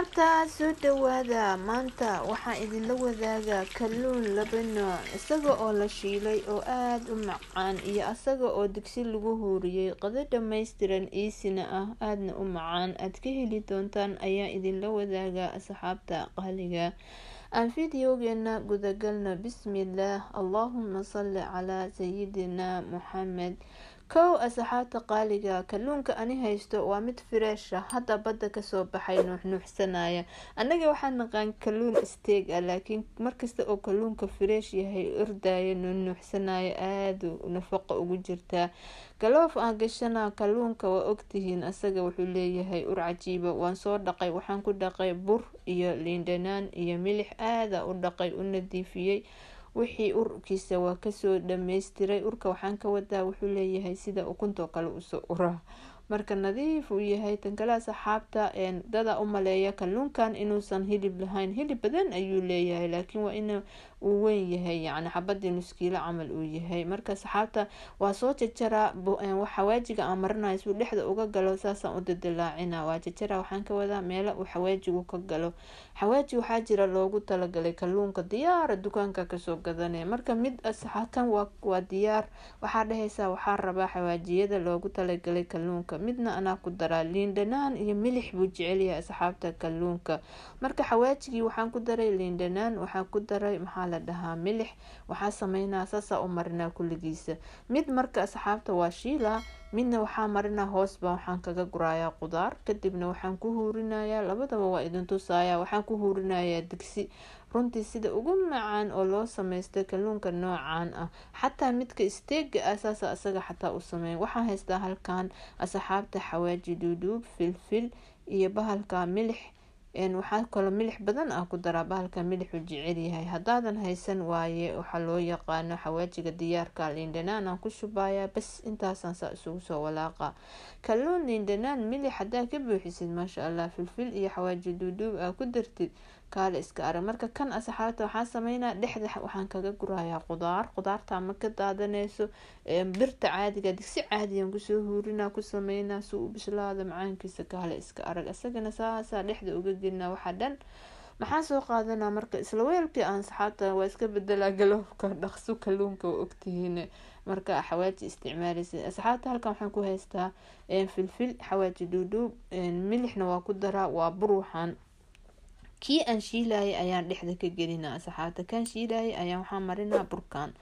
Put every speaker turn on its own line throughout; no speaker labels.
asxaabta soo dhawaada maanta waxaan idinla wadaagaa kalluun laba nooc isaga oo la shiilay oo aad u macaan iyo asaga oo digsi lagu huuriyey qado dhammaystiran iisina ah aadna u macaan aad ka heli doontaan ayaa idinla wadaagaa asxaabta qaaliga aan fideogeena gudagalna bismillaah allaahuma salli calaa sayidina muxamed kow asxaabta qaaliga kalluunka ani haysto waa mid fireesha hadda badda kasoo baxay nuuxnuuxsanaya annaga waxaan naqaan kalluun isteeg ah laakiin markasta oo kalluunka fireesh yahay ordaya nuuxnuuxsanaya aada nafaqo ugu jirtaa galoof aan gashana kalluunka waa ogtihiin asaga wuxuu leeyahay ur cajiiba waan soo dhaqay waxaan ku dhaqay bur iyo liindhanaan iyo milix aada u dhaqay u nadiifiyey wixii urkiisa waa kasoo dhammaystiray urka waxaan ka wadaa wuxuu leeyahay sida ukuntoo kale usoo uraa marka nadiif uu yahay tan kale asxaabta dada u maleeya kalluunkan inuusan hilib lahayn hilib badan ayuu leeyahay laakiin waa in uu weyn yahay yacni xabadii nuskiilo camal uu yahay marka asxaabta waa soo jajaraa xawaajiga aan marinayo suu dhexda uga galo saasaan u dadilaacina waa jajara waxaan ka wadaa meelo uu xawaajigu ka galo xawaaji waxaa jira loogu talagalay kalluunka diyaara dukaanka kasoo gadanaya marka mid asxaabtan waa diyaar waxaa dhehaysaa waxaa rabaa xawaajiyada loogu talagalay kalluunka midna anaa ku daraa liindhanaan iyo milix buu jecelyahay asxaabta kalluunka marka xawaajigii waxaan ku daray liindhanaan waxaan ku daray maxaa la dhahaa milix waxaa sameynaa saasaa u marinaa kulligiisa mid marka asxaabta waa shiila midna waxaa marinaa hoosba waxaan kaga gurayaa qudaar kadibna waxaan ku huurinayaa labadaba waa idin tusaaya waxaan ku huurinayaa digsi runtii sida ugu macaan oo loo sameystay kalluunka noocan ah xataa midka isteega ah saasa asaga xataa u sameyn waxaan haystaa halkan asxaabta xawaaji duuduub filfil iyo bahalka milix waxaa kaloo milix badan ah ku daraa bahalka milixu jecelyahay haddaadan haysan waaye waxaa loo yaqaano xawaajiga diyaarka liindhanaan aan ku shubayaa bas intaasaan saa isugu soo walaaqa kalluun liindhanaan milix haddaa ka buuxisid maasha allah filfil iyo xawaaji duuduub aa ku dartid kaale iska arag marka kan asxaabta waxaan sameynaa dhexda waxaan kaga gurayaa qudaarta ma ka daadanayso birta caadiga digsi caadiyan kusoo huurinaa ku sameynaa suu u bislaada macaankiisa kaale iska arag isagana saasaa dhexda uga gelina waxa dhan maxaan soo qaadanaa marka isla weelkii aan asxaabta waa iska bedelaa galoofka dhaqso kalluunka waa ogtihiin marka xawaaji isticmaalaysa asxaabta halkan waxaan ku haystaa filfil xawaaji duuduub milixna waa ku daraa waa bur waxaan kii aan shiilayay ayaan dhexda ka gelinaa asxaabta kan shiilayay ayaan waxaa marinaa burkaan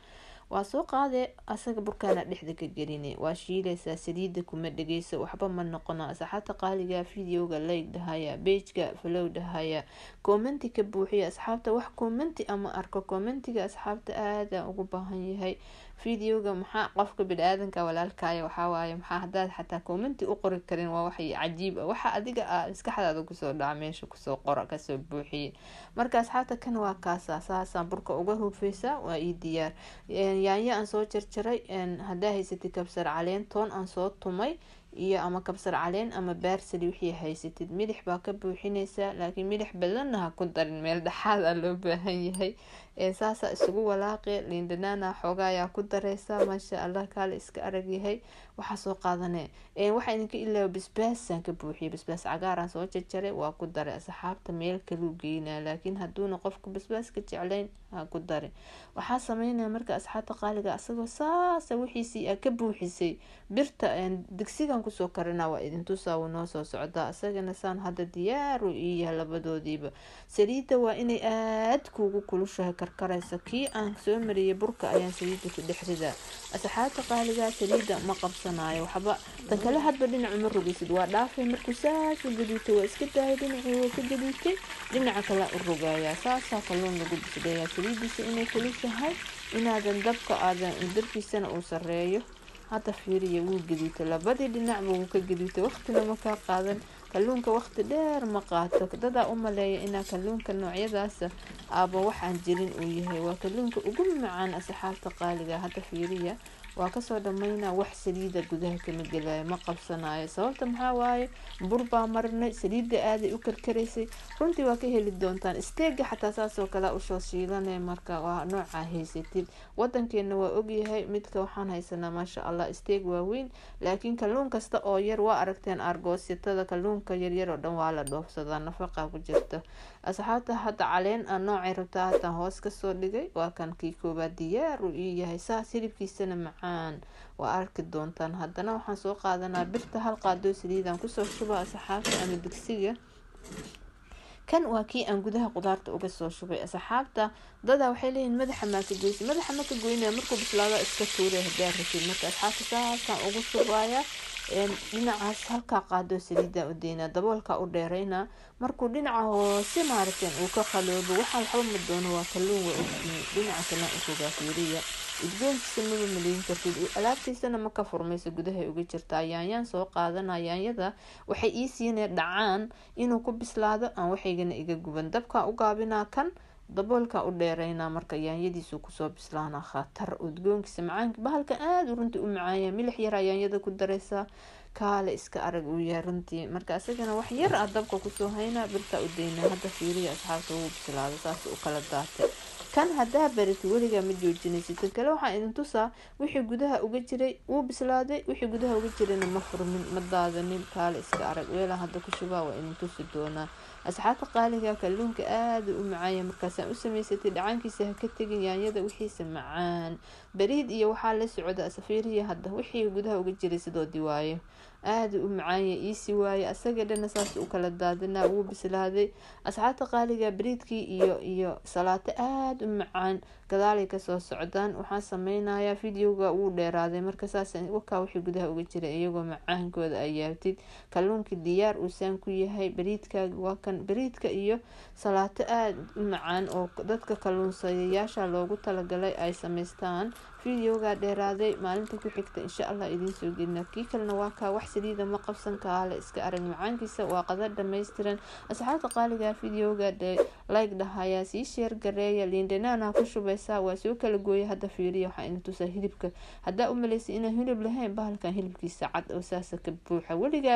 waa soo qaade asaga burkaana dhexda ka geline waa shiilaysaa saliida kuma dhegeysa waxba ma noqona asxaabta qaaliga videoga like dhahaya bejka follow dhahaya commenti ka buuxiya asxaabta wax commenti ama arko commentiga asxaabta aadaan ugu baahan yahay videoga maxaa qofka bini-aadanka walaalkaayo waxawaaye maxaa hadaad xataa commenti u qori karin waa wax cajiib ah waxa adiga maskaxdaada kusoo dhaca meesha kusoo qora kasoo buuxiye marka asxaabta kan waa kaasa saasaan burka uga hufeysaa waa ii diyaar yaanyo aan soo jarjaray hadaa haysatid kabsar caleen toon aan soo tumay iyo ama kabsar caleen ama baarsali wixii haysatid milix baa ka buuxinaysaa laakiin milix badanna ha ku darin meel dhexaad a loo baahan yahay saasa isugu walaaqi liindhanaana xoogayaa ku dareysaa maasha allah kaale iska arag yahay waxaa soo qaadane waxaa idinka ilaawa basbaasaan ka buuxiyay basbaas cagaaraan soo jarjaray waa ku daray asxaabta meel kaluu geynaa laakiin haduuna qofka basbaaska jeclayn ha ku darin waxaa sameynaya marka asxaabta qaaliga asagoo saasa wixiisii aa ka buuxisay birta digsigan kusoo karina waa idin tusaa wuu noo soo socdaa isagana saan hadda diyaaru iyaha labadoodiiba saliida waa inay aad kuugu kulushahay karkaraysa kii aan soo mariyay burka ayaan saliida ku dhex ridaa asxaabta qaaliga saliida ma qabsanayo waxba tan kale hadba dhinaca ma rogaysid waa dhaafay markuu saas u gaduutay waa iska daaya dhinacii waa ka gaduutay dhinaca kale u rogayaa saasaa kalluun lagu bisleeyaa saliidiisa inay kulushahay inaadan dabka aadan darkiisana uu sareeyo hadda fiiriya wuu gaduutay labadii dhinacba wuu ka gaduutay waqtina ma kaa qaadan kalluunka waqti dheer ma qaato dadaa u maleeya inaa kalluunka noocyadaas aaba waxaan jirin uu yahay waa kalluunka ugu macaan asxaabta qaaliga hadda fiiriya waa kasoo dhamaynaa wax saliida gudaha kama gelaayo ma qabsanayo sababta maxaa waaye bur baa marinay saliida aaday u karkaraysay runtii waa ka heli doontaan steega xataa saasoo kale usoo shiilanay marka waa nooca haysatid wadankeena waa ogyahay midka waxaan haysanaa maasha allah steeg waaweyn laakiin kalluun kasta oo yar waa aragteen argoosyatada kalluunka yaryar oo dhan waa la dhoofsadaa nafaqa ku jirta asxaabta hadda caleen aan noocay rabtaa hataan hoos kasoo dhigay waa kan kii koobaad diyaar uu ii yahay saas hilibkiisana macaan waa arki doontaan haddana waxaan soo qaadanaa birta hal qaadoo saliidaan kusoo shubaa asxaabta ama digsiga kan waa kii aan gudaha qudaarta uga soo shubay asxaabta dada waxay leeyihiin madaxa ma ka goysi madaxa ma ka goynaya markuu bislaado iska tuuray hadaa rabtid marka asxaabta saasaan ugu shubaya dhinacaas halkaa qaadoo saliida u deynaa daboolka u dheeraynaa markuu dhinaca hoose maaragteen uu ka qaloobo waxaa waxba ma doono waa kalluun waa ogtihiin dhinaca kalena u fogaa fiiriya udgoonkiisa maba maleyn kartid alaabtiisana ma ka furmaysa gudahay uga jirtaa yaanyaan soo qaadana yaanyada waxay ii siinay dhacaan inuu ku bislaado aan waxaygana iga guban dabkaa u gaabinaa kan daboolka u dheeraynaa marka yaanyadiisu kusoo bislaana khatar udgoonkiisa macaanka bahalka aada runtii u macaanya milix yar yaanyada ku daraysaa kaale iska arag uu yahay runtii marka isagana wax yar ah dabka kusoo haynaa birta u daynaa hadda fiiriya asxaabta wuu bislaada saas u kala daatay kan hadaa barit weligaa ma joojinaysid tan kale waxaa idin tusaa wixii gudaha uga jiray wuu bislaaday wixii gudaha uga jirayna ma furmin ma daadanin kaale iska arag weelaan hadda ku shubaa waa idin tusi doonaa asxaabta qaaliga kalluunka aada u macaanya markaasaan u samaysatay dhacaankiisa ha ka tegin yaanyada wixiisa macaan bariid iyo waxaa la socda asafiiriya hadda wixii gudaha uga jiray sidoodii waayo aada u macaanya iisi waaye asaga dhana saas u kala daadinaa wuu bislaaday asxaabta qaaliga bariidkii iyo salaato aada u macaan gadaalay kasoo socdaan waxaan sameynayaa videoga wuu dheeraaday marka saas wakaa wixii gudaha uga jiray iyagoo macaankooda ay yaabtid kalluunkii diyaar uusaan ku yahay bariidkaaga waa kan bariidka iyo salaato aada u macaan oo dadka kalluunsayayaasha loogu talagalay ay samaystaan videoga dheeraaday maalinta ku xigta insha allah idiin soo gelina kii kalena waa kaa wax saliida ma qabsan kaale iska arag macaankiisa waa qadar dhammaystiran asxaabta qaaliga videoga like dhahayaa sii sheer gareeya liindhanaana ku shubaysaa waa soo kala gooya hadda fiiriya waxaa idin tusaa hilibka haddaa u malaysay inaan hilib lahayn bahalkan hilibkiisa cad oo saasa ka buuxa weligaa